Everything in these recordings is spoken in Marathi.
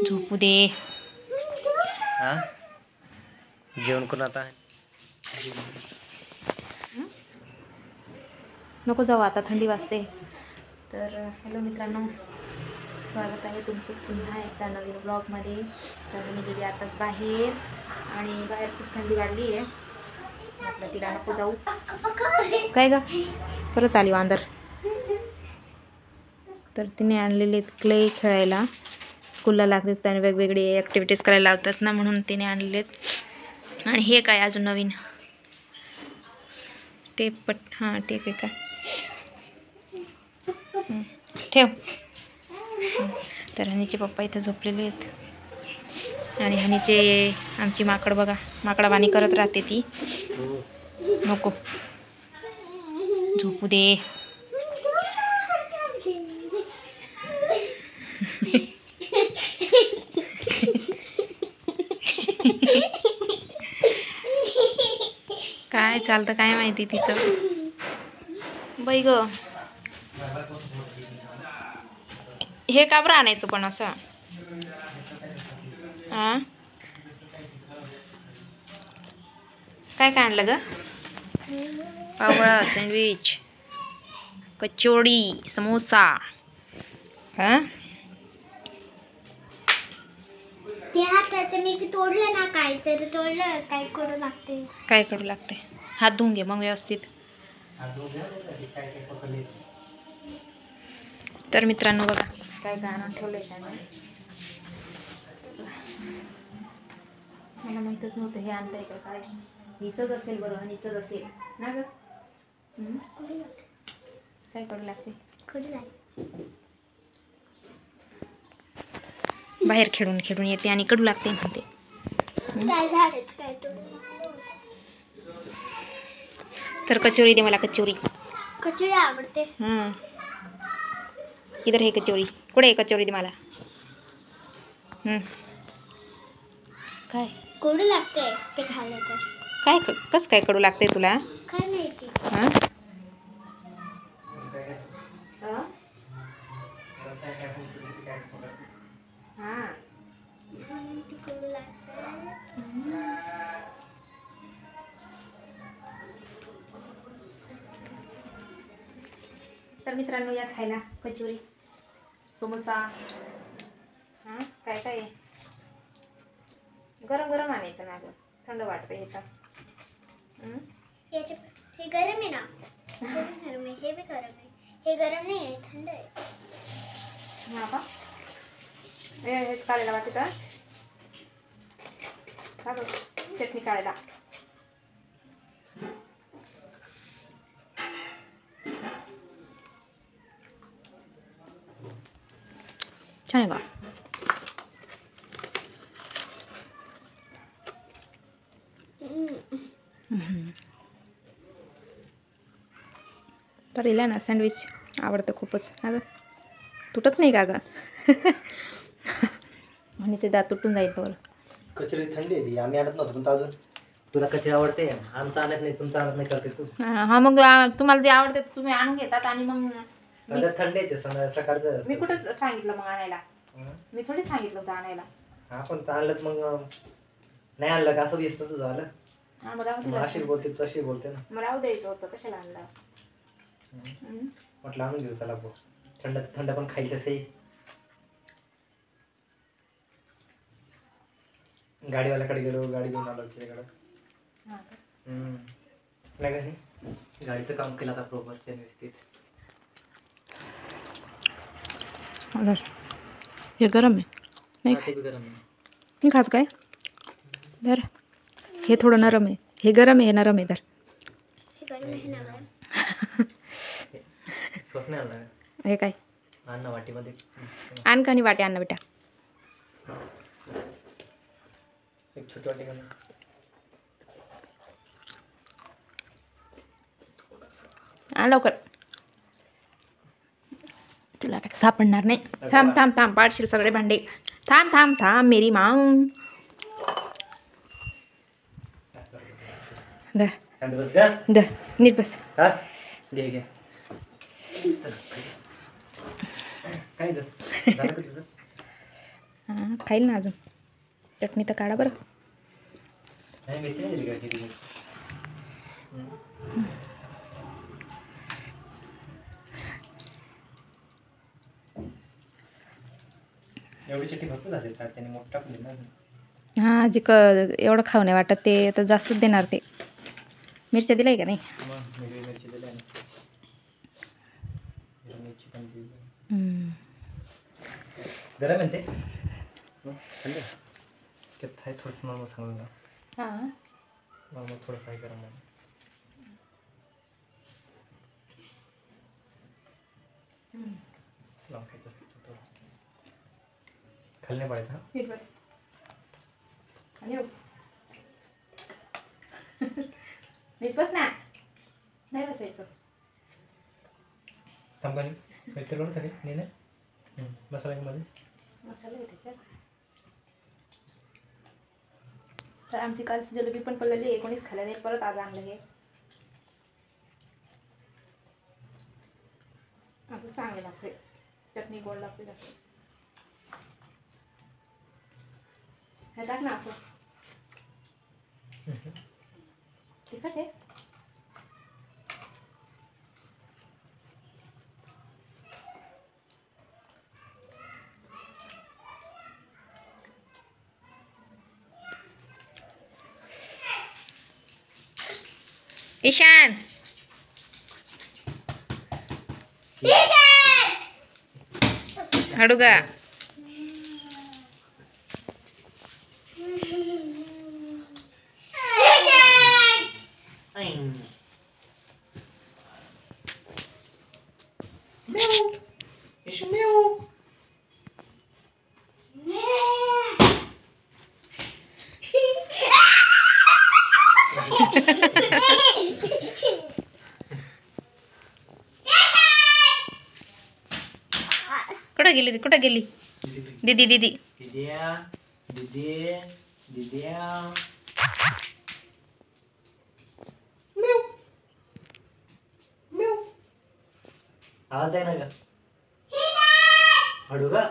झोपू दे. हा जेवण करून आता नको जाऊ आता, थंडी वाजते. तर हॅलो मित्रांनो, स्वागत आहे तुमचं पुन्हा एकदा नवीन ब्लॉगमध्ये. तर मी गेली आताच बाहेर आणि बाहेर खूप थंडी वाढली आहे. म्हटलं तिला नको जाऊ. काय ग परत आली वांदर. तर तिने आणलेले क्ले खेळायला, स्कूलला लागतेच त्याने वेगवेगळे ॲक्टिव्हिटीज करायला लावतात ना, म्हणून तिने आणलेत. आणि हे काय अजून नवीन टेप हां टेप आहे का, ठेव. तर हनीचे पप्पा इथं झोपलेले आहेत आणि हनीचे आमची माकड बघा, माकडावाणी करत राहते ती. नको झोपू दे. काय चालतं काय माहिती तिचं. बाई ग, हे का बरं आणायचं पण असं. हां काय काय आणलं ग. पावळा, सँडविच, कचोरी, समोसा. हां ते हाताचं मी तोडलं ना, काय तर तोडलं, काय करू लागते. काय करू लागते. हात धुवून घे मग व्यवस्थित. तर मित्रांनो बघा काय काय आणून ठेवलंय त्यानं. मला माहीतच नव्हतं हे आणताय का काय. हिचंच असेल बरं, हिचंच असेल ना ग. काय करू लागते. बाहेर खेळून खेळून येते आणि कडू लागते म्हणते. काय झाड आहेत काय तर कचोरी दे मला, कचोरी. कचोरी आवडते. इधर है कचोरी. कुठे आहे कचोरी दे मला. काय कडू लागते ते खाल्लं तर. काय कसं काय कडू लागते तुला. काय माहिती. हां हां कडू लागते. तर मित्रांनो या खायला कचोरी, समोसा. हां काय काय आहे. गरम गरम आणायचं ना गं, थंड वाटतं हे तर. हे गरम आहे ना. गरम आहे. हे बी गरम आहे. हे गरम नाही आहे, थंड आहे. हां का हेच काढायला वाटतं का. का बघ चटणी काढायला. छान आहे का. तर हिला ना सँडविच आवडतं खूपच. अगं तुटत नाही का गं. आणि दात तुटून जाईल तर. कचोरी थंडी आहे ती, आम्ही आणत नव्हतो पण अजून तुला कचोरी आवडते. आमचं आणत नाही, तुमचं आणत नाही करते तू. हां मग तुम्हाला जे आवडते तुम्ही आणून घेतात आणि मग थंडी येते सकाळचं. मी कुठं सांगितलं मग आणायला. मी थोडी सांगितलं होतं आणायला. हा पण आणलं मग नाही आणलं का असं बी असतं तुझं आलं. हां मग राहू दे. अशी बोलते तू, अशी बोलते ना. मग राहू द्यायचं होतं, कशाला आणलं. म्हटलं आणून घेऊ चला भाऊ, थंड थंड पण खायचं असे. गाडीवाल्याकडे गेलो, गाडी घेऊन आलो तिच्याकडं. नाही का गाडीचं काम केलं आता प्रॉपर ते व्यवस्थित. हे गरम आहे नाही ते बी गरम आहे. मी खात काय. धर हे थोडं नरम आहे, हे गरम आहे, हे नरम आहे. धर हे गरम आहे ना. स्वस्त नाही आणला हे काय. आण ना वाटीमध्ये. आण का आणि वाटे आण ना बेटा. एक छोटी वाटी का. आण लवकर, तुला काय सापडणार नाही. थांब थांब थांब, पाडशील सगळे भांडे. थांब थांब थांब मेरी माऊ. धर बस का धर नीट बस. हा घे घे. काय झालं का तुझं. हां खाईल ना अजून. चटणी तर काढा बरं. नाही मिरची नाही दिली का किती? एवढी चटणी भरपूर झाली का? त्याने मोठं टाकून दिलं ना. हां एवढं खाऊ नाही वाटत ते आता जास्तच देणार ते. मिरच्या दिल्या का नाही? मग हिरवी मिरची दिली ना. हिरवी मिरची पण दिली. गरम आहे ते. थंड आहे. त्यात आहे थोडंसं नॉर्मल सांगून जा. हां नॉर्मल थोडंसं आहे गरम आहे. सलाम खायचं असतं थोडं. खाली नाही पडायचं. नीट बस. आणि हो. नीट बस ना. नाही बसायचं. थांबा नाही मिरची करून सगळी नाही ना. मसाला मध्ये मसाला आहे त्याच्यात. तर आमची कालची जलेबी पण पडलेली आहे. कोणीच खाल्लं नाही. परत आज आणलं हे. असं चांगलं लागते. चटणी गोड लागते जास्त. हे टाक ना असं. तिखट आहे. ईशान अडुगा कुठं गेली रे? कुठं गेली दीदी? दीदी दिद्या दिदी दिद्या. आवाज आहे ना का? हडू का?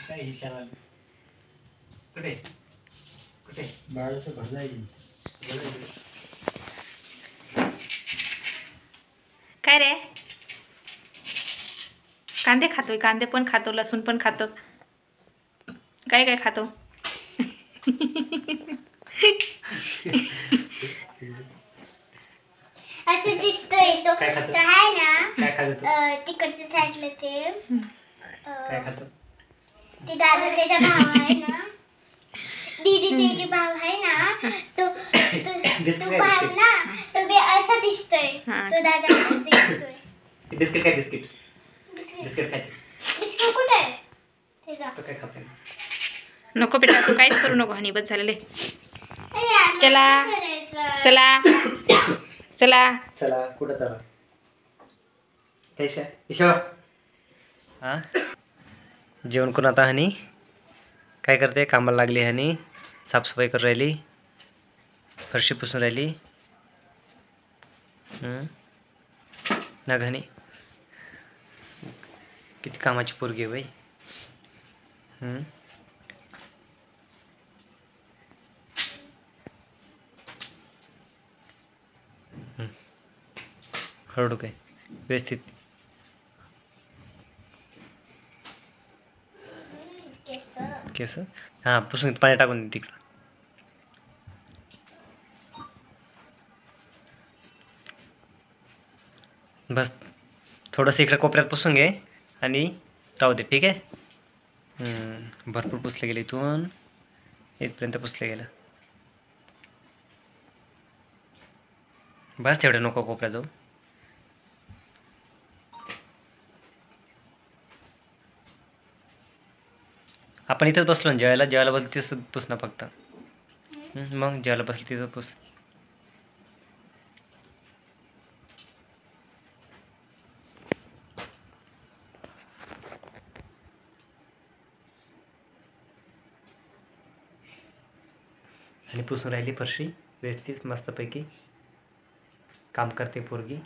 काय ईशान कुठे कुठे बाळाचं भाजा आहे. काय रे? कांदे खातोय. कांदे पण खातो, लसूण पण खातो. काय काय खातो? असं दिसतोय तो. काय खातो? तो आहे ना काय खातो? तिकडच्या साईडला ते काय खातो? ते दादा त्याचा भाव आहे ना. दीदी त्याचे भाव आहे ना. तो तो भाव ना. तो बी असा दिसतोय. हा. तो दादा असा दिसतोय. ते बिस्किट काय? बिस्किट बिस्किट खाते. बिस्किट कुठे आहे त्याचा? तो काय खाते? नको बेटा, तू काहीच करू नको. हानी बस झालेले. अरे यार, चला. काय करायचं? चला चला. चला कुठं चला? ईशा ईशा हा जेवण करून आता हनी काय करते? कामाला लागली. हनी साफसफाई करून राहिली. फरशी पुसून राहिली ना घनी. किती कामाची पोरगी आहे बाई. हळू काय व्यवस्थित. केस हां पुसून पाणी टाकून दे तिकडं. बस थोडंसं इकडे कोपऱ्यात पुसून घे आणि राहू दे. ठीक आहे. भरपूर पुसलं गेलं. इथून इथपर्यंत पुसलं गेलं. बस तेवढं नको कोपऱ्यात जाऊ. आपण इथंच बसलो ना जेवायला. जेवायला बसलं तिथं पुस ना फक्त. मग जेवायला बसलं तिथं पुस. आणि पुसून राहिली फरशी व्यवस्थित मस्तपैकी. काम करते पोरगी